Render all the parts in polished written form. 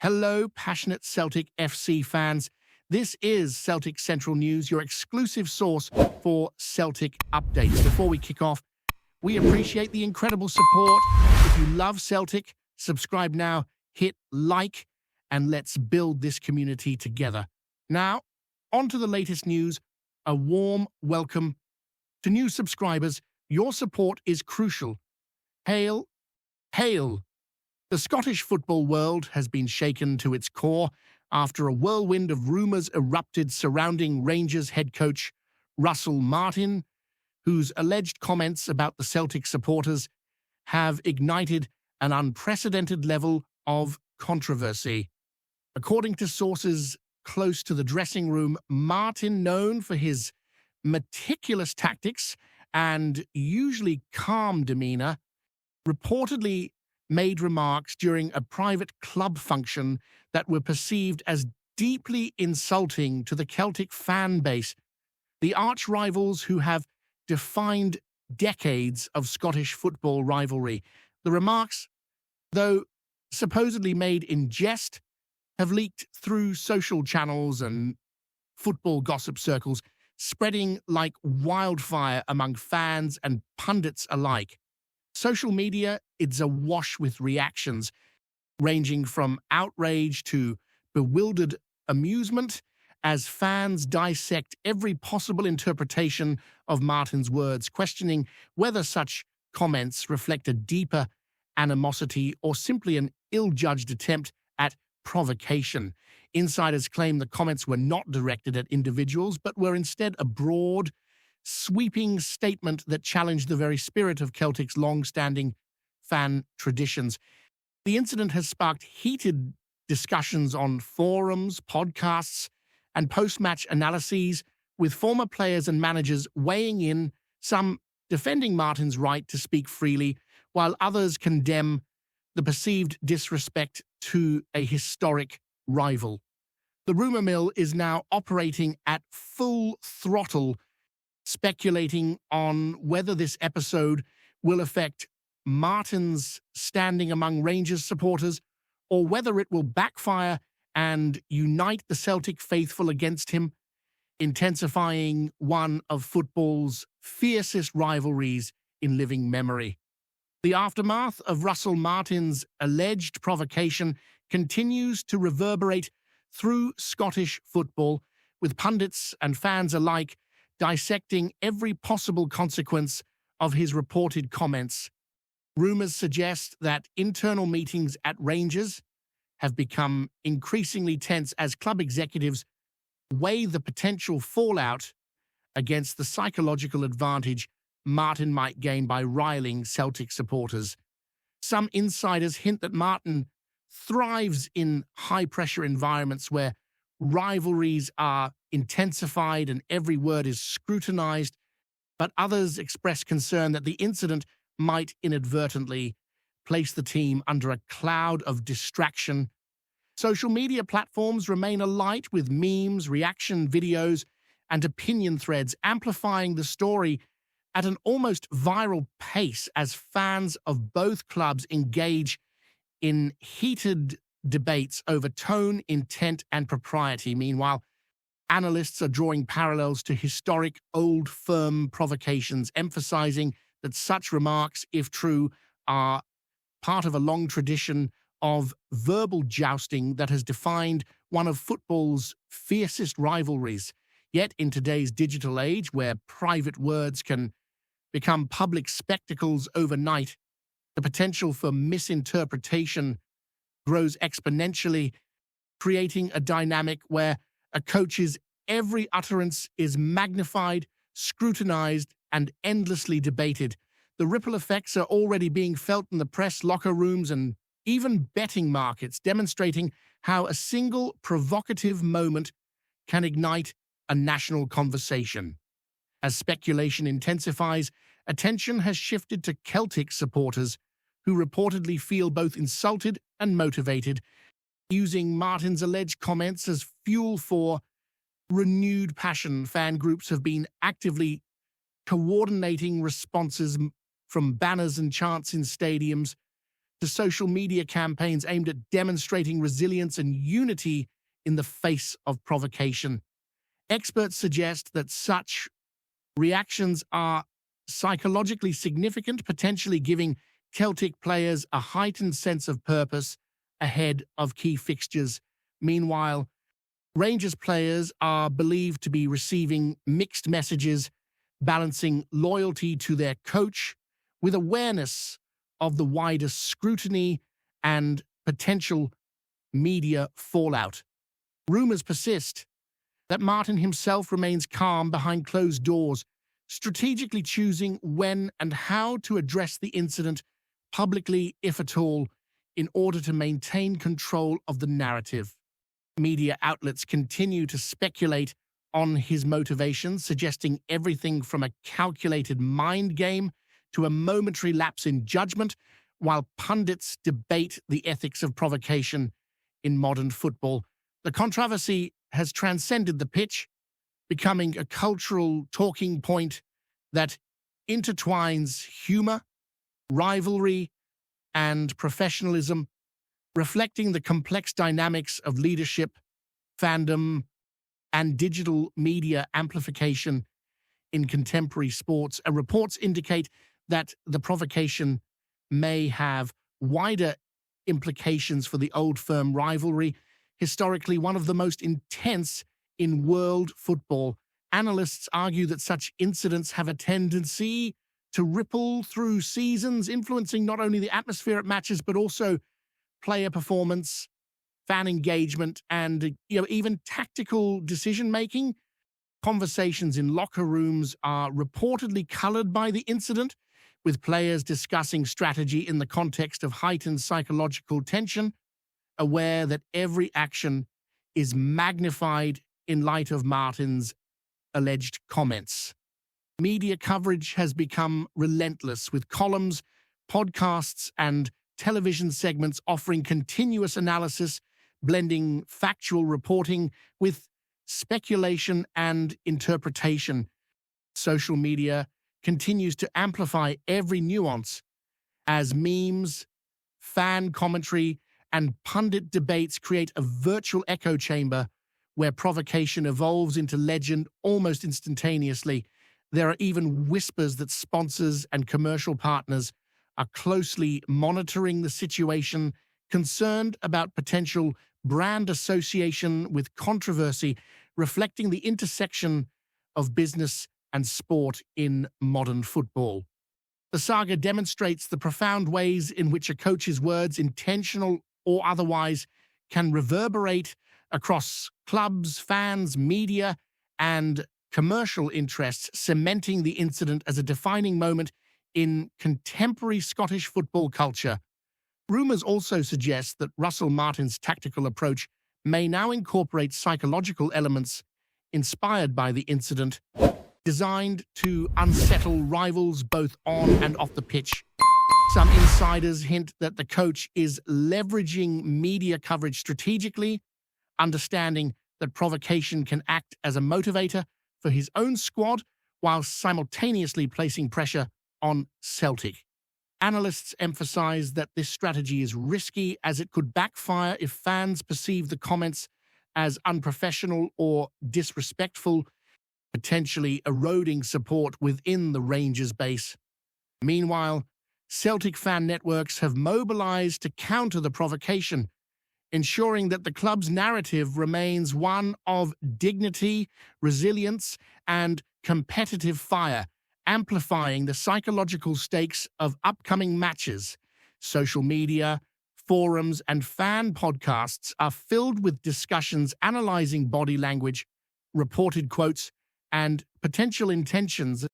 Hello, passionate Celtic FC fans. This is Celtic Central News, your exclusive source for Celtic updates. Before we kick off, we appreciate the incredible support. If you love Celtic, subscribe now, hit like, and let's build this community together. Now, on to the latest news. A warm welcome to new subscribers. Your support is crucial. Hail, hail! The Scottish football world has been shaken to its core after a whirlwind of rumours erupted surrounding Rangers head coach Russell Martin, whose alleged comments about the Celtic supporters have ignited an unprecedented level of controversy. According to sources close to the dressing room, Martin, known for his meticulous tactics and usually calm demeanour, reportedly made remarks during a private club function that were perceived as deeply insulting to the Celtic fan base, the arch-rivals who have defined decades of Scottish football rivalry. The remarks, though supposedly made in jest, have leaked through social channels and football gossip circles, spreading like wildfire among fans and pundits alike. Social media is awash with reactions, ranging from outrage to bewildered amusement, as fans dissect every possible interpretation of Martin's words, questioning whether such comments reflect a deeper animosity or simply an ill-judged attempt at provocation. Insiders claim the comments were not directed at individuals, but were instead a broad, sweeping statement that challenged the very spirit of Celtic's long-standing fan traditions. The incident has sparked heated discussions on forums, podcasts, and post-match analyses, with former players and managers weighing in, some defending Martin's right to speak freely, while others condemn the perceived disrespect to a historic rival. The rumour mill is now operating at full throttle, speculating on whether this episode will affect Martin's standing among Rangers supporters, or whether it will backfire and unite the Celtic faithful against him, intensifying one of football's fiercest rivalries in living memory. The aftermath of Russell Martin's alleged provocation continues to reverberate through Scottish football, with pundits and fans alike dissecting every possible consequence of his reported comments. Rumours suggest that internal meetings at Rangers have become increasingly tense as club executives weigh the potential fallout against the psychological advantage Martin might gain by riling Celtic supporters. Some insiders hint that Martin thrives in high-pressure environments where rivalries are intensified and every word is scrutinized, but others express concern that the incident might inadvertently place the team under a cloud of distraction. Social media platforms remain alight with memes, reaction videos, and opinion threads, amplifying the story at an almost viral pace as fans of both clubs engage in heated debates over tone, intent, and propriety. Meanwhile, analysts are drawing parallels to historic old firm provocations, emphasizing that such remarks, if true, are part of a long tradition of verbal jousting that has defined one of football's fiercest rivalries. Yet in today's digital age, where private words can become public spectacles overnight, the potential for misinterpretation grows exponentially, creating a dynamic where a coach's every utterance is magnified, scrutinized, and endlessly debated. The ripple effects are already being felt in the press, locker rooms, and even betting markets, demonstrating how a single provocative moment can ignite a national conversation. As speculation intensifies, attention has shifted to Celtic supporters, who reportedly feel both insulted and motivated, using Martin's alleged comments as fuel for renewed passion. Fan groups have been actively coordinating responses from banners and chants in stadiums, to social media campaigns aimed at demonstrating resilience and unity in the face of provocation. Experts suggest that such reactions are psychologically significant, potentially giving Celtic players a heightened sense of purpose ahead of key fixtures. Meanwhile, Rangers players are believed to be receiving mixed messages, balancing loyalty to their coach with awareness of the wider scrutiny and potential media fallout. Rumors persist that Martin himself remains calm behind closed doors, strategically choosing when and how to address the incident publicly, if at all, in order to maintain control of the narrative. Media outlets continue to speculate on his motivations, suggesting everything from a calculated mind game to a momentary lapse in judgment, while pundits debate the ethics of provocation in modern football. The controversy has transcended the pitch, becoming a cultural talking point that intertwines humor, rivalry, and professionalism, reflecting the complex dynamics of leadership, fandom, and digital media amplification in contemporary sports. And reports indicate that the provocation may have wider implications for the old firm rivalry, historically one of the most intense in world football. Analysts argue that such incidents have a tendency to ripple through seasons, influencing not only the atmosphere at matches, but also player performance, fan engagement, and even tactical decision-making. Conversations in locker rooms are reportedly colored by the incident, with players discussing strategy in the context of heightened psychological tension, aware that every action is magnified in light of Martin's alleged comments. Media coverage has become relentless, with columns, podcasts, and television segments offering continuous analysis, blending factual reporting with speculation and interpretation. Social media continues to amplify every nuance as memes, fan commentary, and pundit debates create a virtual echo chamber where provocation evolves into legend almost instantaneously. There are even whispers that sponsors and commercial partners are closely monitoring the situation, concerned about potential brand association with controversy, reflecting the intersection of business and sport in modern football. The saga demonstrates the profound ways in which a coach's words, intentional or otherwise, can reverberate across clubs, fans, media, and commercial interests, cementing the incident as a defining moment in contemporary Scottish football culture. Rumours also suggest that Russell Martin's tactical approach may now incorporate psychological elements inspired by the incident, designed to unsettle rivals both on and off the pitch. Some insiders hint that the coach is leveraging media coverage strategically, understanding that provocation can act as a motivator for his own squad while simultaneously placing pressure on Celtic. Analysts emphasize that this strategy is risky, as it could backfire if fans perceive the comments as unprofessional or disrespectful, potentially eroding support within the Rangers base. Meanwhile, Celtic fan networks have mobilized to counter the provocation, ensuring that the club's narrative remains one of dignity, resilience, and competitive fire, amplifying the psychological stakes of upcoming matches. Social media, forums, and fan podcasts are filled with discussions analyzing body language, reported quotes, and potential intentions,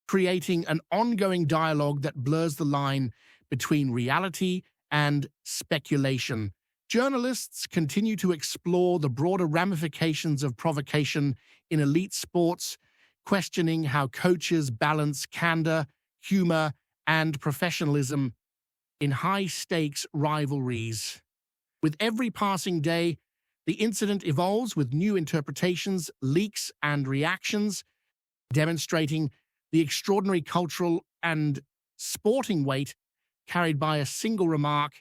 creating an ongoing dialogue that blurs the line between reality and speculation. Journalists continue to explore the broader ramifications of provocation in elite sports, questioning how coaches balance candor, humor, and professionalism in high-stakes rivalries. With every passing day, the incident evolves with new interpretations, leaks, and reactions, demonstrating the extraordinary cultural and sporting weight carried by a single remark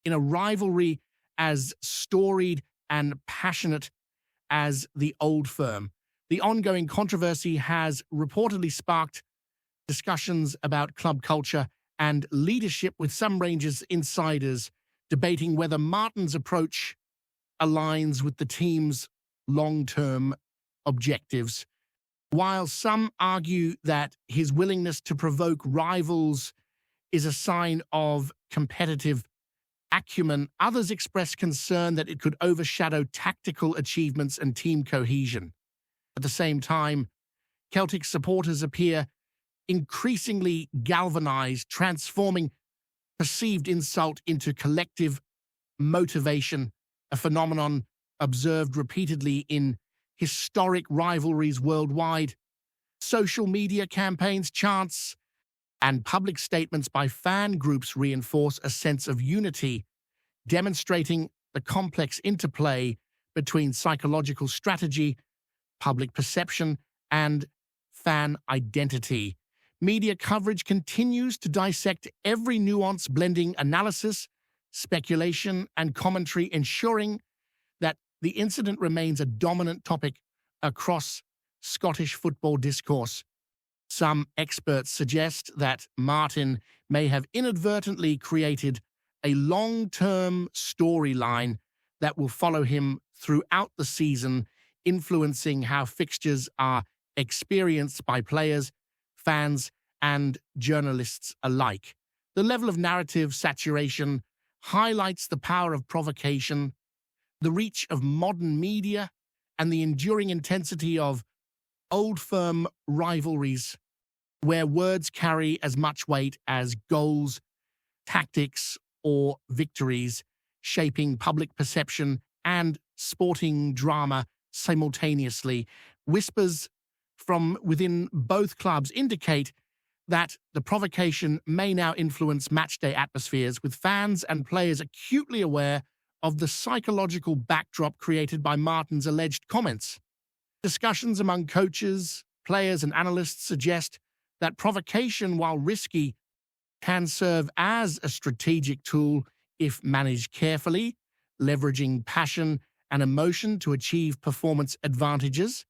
in a rivalry as storied and passionate as the Old Firm. The ongoing controversy has reportedly sparked discussions about club culture and leadership, with some Rangers insiders debating whether Martin's approach aligns with the team's long-term objectives. While some argue that his willingness to provoke rivals is a sign of competitive acumen, others express concern that it could overshadow tactical achievements and team cohesion. At the same time, Celtic supporters appear increasingly galvanized, transforming perceived insult into collective motivation, a phenomenon observed repeatedly in historic rivalries worldwide. Social media campaigns, chants, and public statements by fan groups reinforce a sense of unity, demonstrating the complex interplay between psychological strategy, public perception, and fan identity. Media coverage continues to dissect every nuance, blending analysis, speculation, and commentary, ensuring that the incident remains a dominant topic across Scottish football discourse. Some experts suggest that Martin may have inadvertently created a long-term storyline that will follow him throughout the season, influencing how fixtures are experienced by players, fans, and journalists alike. The level of narrative saturation highlights the power of provocation, the reach of modern media, and the enduring intensity of Old Firm rivalries, where words carry as much weight as goals, tactics, or victories, shaping public perception and sporting drama simultaneously. Whispers from within both clubs indicate that the provocation may now influence matchday atmospheres, with fans and players acutely aware of the psychological backdrop created by Martin's alleged comments. Discussions among coaches, players, and analysts suggest that provocation, while risky, can serve as a strategic tool if managed carefully, leveraging passion and emotion to achieve performance advantages.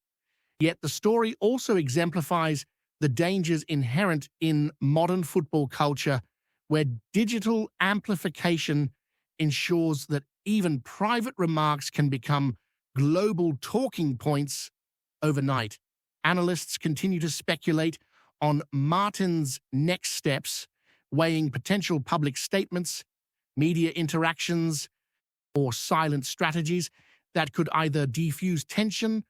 Yet the story also exemplifies the dangers inherent in modern football culture, where digital amplification ensures that even private remarks can become global talking points overnight. Analysts continue to speculate on Martin's next steps, weighing potential public statements, media interactions, or silent strategies that could either defuse tension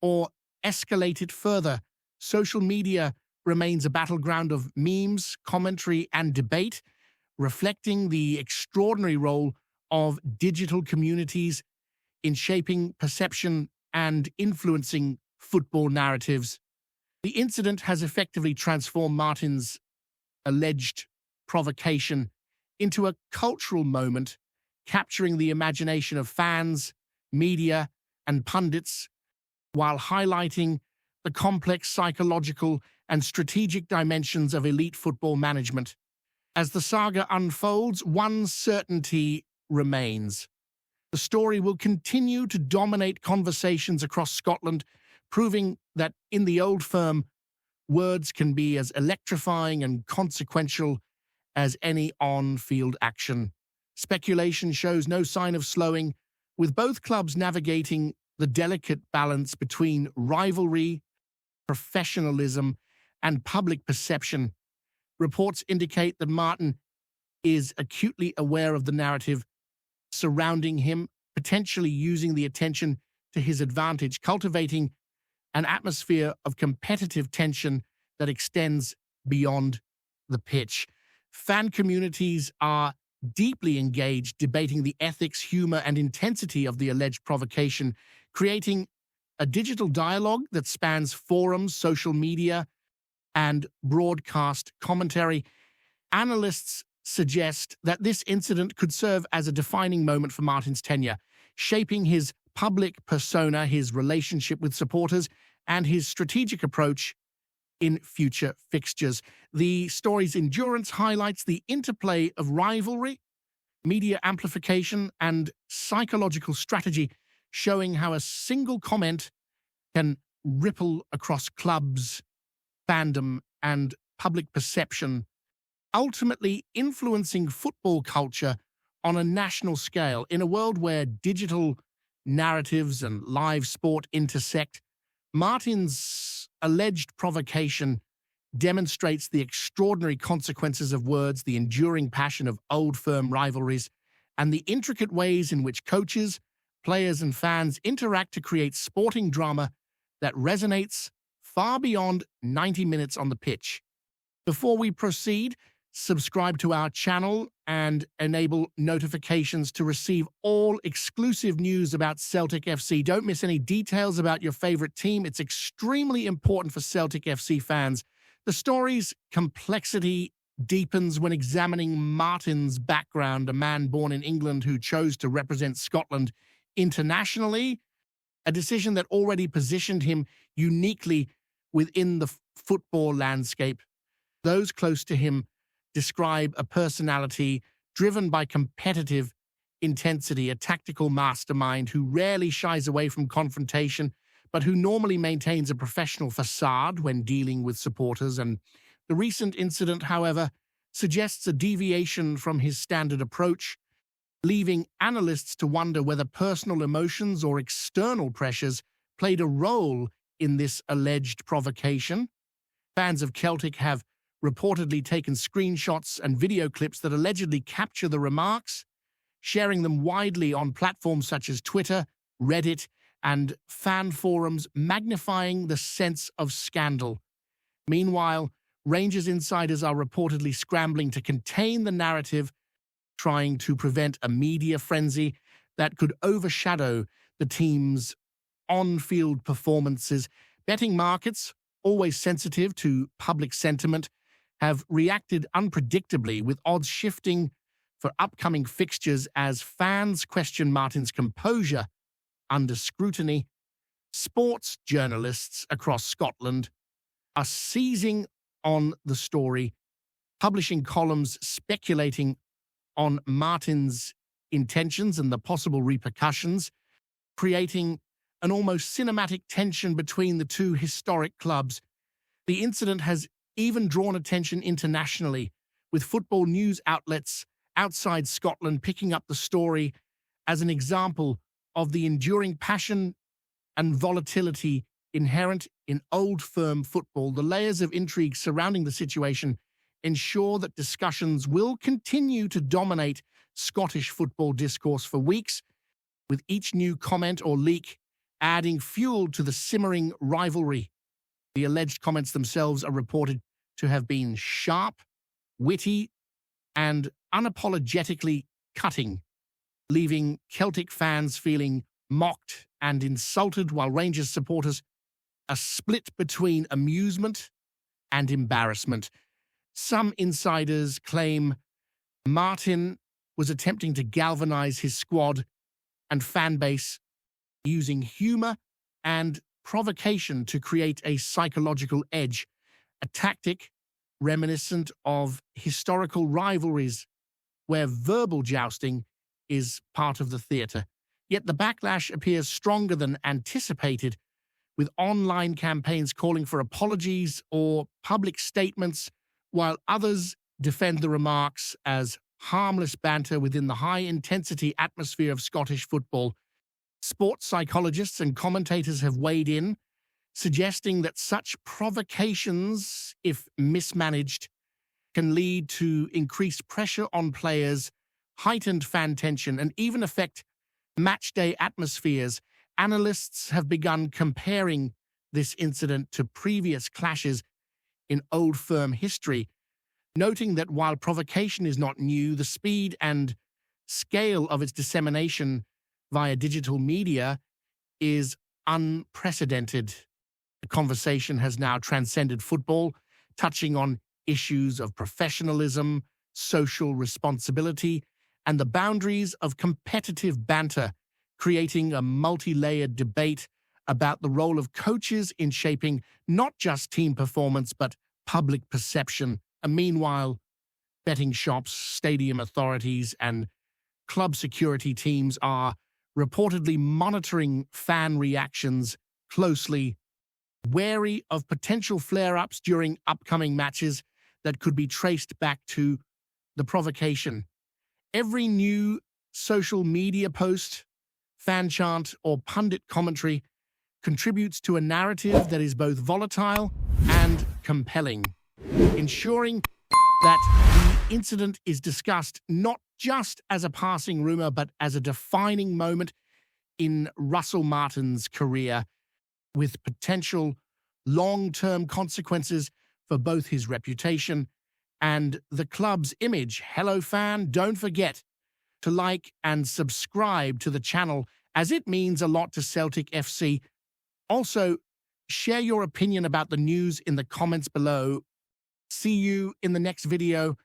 or escalate it further. Social media remains a battleground of memes, commentary, and debate, reflecting the extraordinary role of digital communities in shaping perception and influencing football narratives. The incident has effectively transformed Martin's alleged provocation into a cultural moment, capturing the imagination of fans, media, and pundits, while highlighting the complex psychological and strategic dimensions of elite football management. As the saga unfolds, one certainty remains. The story will continue to dominate conversations across Scotland, proving that in the Old Firm, words can be as electrifying and consequential as any on-field action. Speculation shows no sign of slowing, with both clubs navigating the delicate balance between rivalry, professionalism, and public perception. Reports indicate that Martin is acutely aware of the narrative surrounding him, potentially using the attention to his advantage, cultivating an atmosphere of competitive tension that extends beyond the pitch. Fan communities are deeply engaged, debating the ethics, humor, and intensity of the alleged provocation, creating a digital dialogue that spans forums, social media, and broadcast commentary. Analysts suggest that this incident could serve as a defining moment for Martin's tenure, shaping his public persona, his relationship with supporters, and his strategic approach in future fixtures. The story's endurance highlights the interplay of rivalry, media amplification, and psychological strategy, showing how a single comment can ripple across clubs, fandom, and public perception, ultimately influencing football culture on a national scale. In a world where digital narratives and live sport intersect, Martin's alleged provocation demonstrates the extraordinary consequences of words, the enduring passion of old firm rivalries, and the intricate ways in which coaches, players, and fans interact to create sporting drama that resonates far beyond 90 minutes on the pitch. Before we proceed, subscribe to our channel and enable notifications to receive all exclusive news about Celtic FC. Don't miss any details about your favorite team. It's extremely important for Celtic FC fans. The story's complexity deepens when examining Martin's background, a man born in England who chose to represent Scotland internationally, a decision that already positioned him uniquely within the football landscape. Those close to him describe a personality driven by competitive intensity, a tactical mastermind who rarely shies away from confrontation, but who normally maintains a professional facade when dealing with supporters. And the recent incident, however, suggests a deviation from his standard approach, leaving analysts to wonder whether personal emotions or external pressures played a role in this alleged provocation. Fans of Celtic have reportedly taken screenshots and video clips that allegedly capture the remarks, sharing them widely on platforms such as Twitter, Reddit, and fan forums, magnifying the sense of scandal. Meanwhile, Rangers insiders are reportedly scrambling to contain the narrative, trying to prevent a media frenzy that could overshadow the team's on-field performances. Betting markets, always sensitive to public sentiment, have reacted unpredictably, with odds shifting for upcoming fixtures as fans question Martin's composure under scrutiny. Sports journalists across Scotland are seizing on the story, publishing columns speculating on Martin's intentions and the possible repercussions, creating an almost cinematic tension between the two historic clubs. The incident has even drawn attention internationally, with football news outlets outside Scotland picking up the story as an example of the enduring passion and volatility inherent in old firm football. The layers of intrigue surrounding the situation ensure that discussions will continue to dominate Scottish football discourse for weeks, with each new comment or leak adding fuel to the simmering rivalry. The alleged comments themselves are reported to have been sharp, witty, and unapologetically cutting, leaving Celtic fans feeling mocked and insulted, while Rangers supporters are split between amusement and embarrassment. Some insiders claim Martin was attempting to galvanize his squad and fan base using humor and provocation to create a psychological edge, a tactic reminiscent of historical rivalries where verbal jousting is part of the theatre. Yet the backlash appears stronger than anticipated, with online campaigns calling for apologies or public statements, while others defend the remarks as harmless banter within the high-intensity atmosphere of Scottish football. Sports psychologists and commentators have weighed in, suggesting that such provocations, if mismanaged, can lead to increased pressure on players, heightened fan tension, and even affect matchday atmospheres. Analysts have begun comparing this incident to previous clashes in old firm history, noting that while provocation is not new, the speed and scale of its dissemination via digital media is unprecedented. The conversation has now transcended football, touching on issues of professionalism, social responsibility, and the boundaries of competitive banter, creating a multi-layered debate about the role of coaches in shaping not just team performance, but public perception. And meanwhile, betting shops, stadium authorities, and club security teams are reportedly monitoring fan reactions closely, wary of potential flare-ups during upcoming matches that could be traced back to the provocation. Every new social media post, fan chant, or pundit commentary contributes to a narrative that is both volatile and compelling, ensuring that the incident is discussed not just as a passing rumor, but as a defining moment in Russell Martin's career, with potential long-term consequences for both his reputation and the club's image. Hello, fan, don't forget to like and subscribe to the channel, as it means a lot to Celtic FC. Also, share your opinion about the news in the comments below. See you in the next video.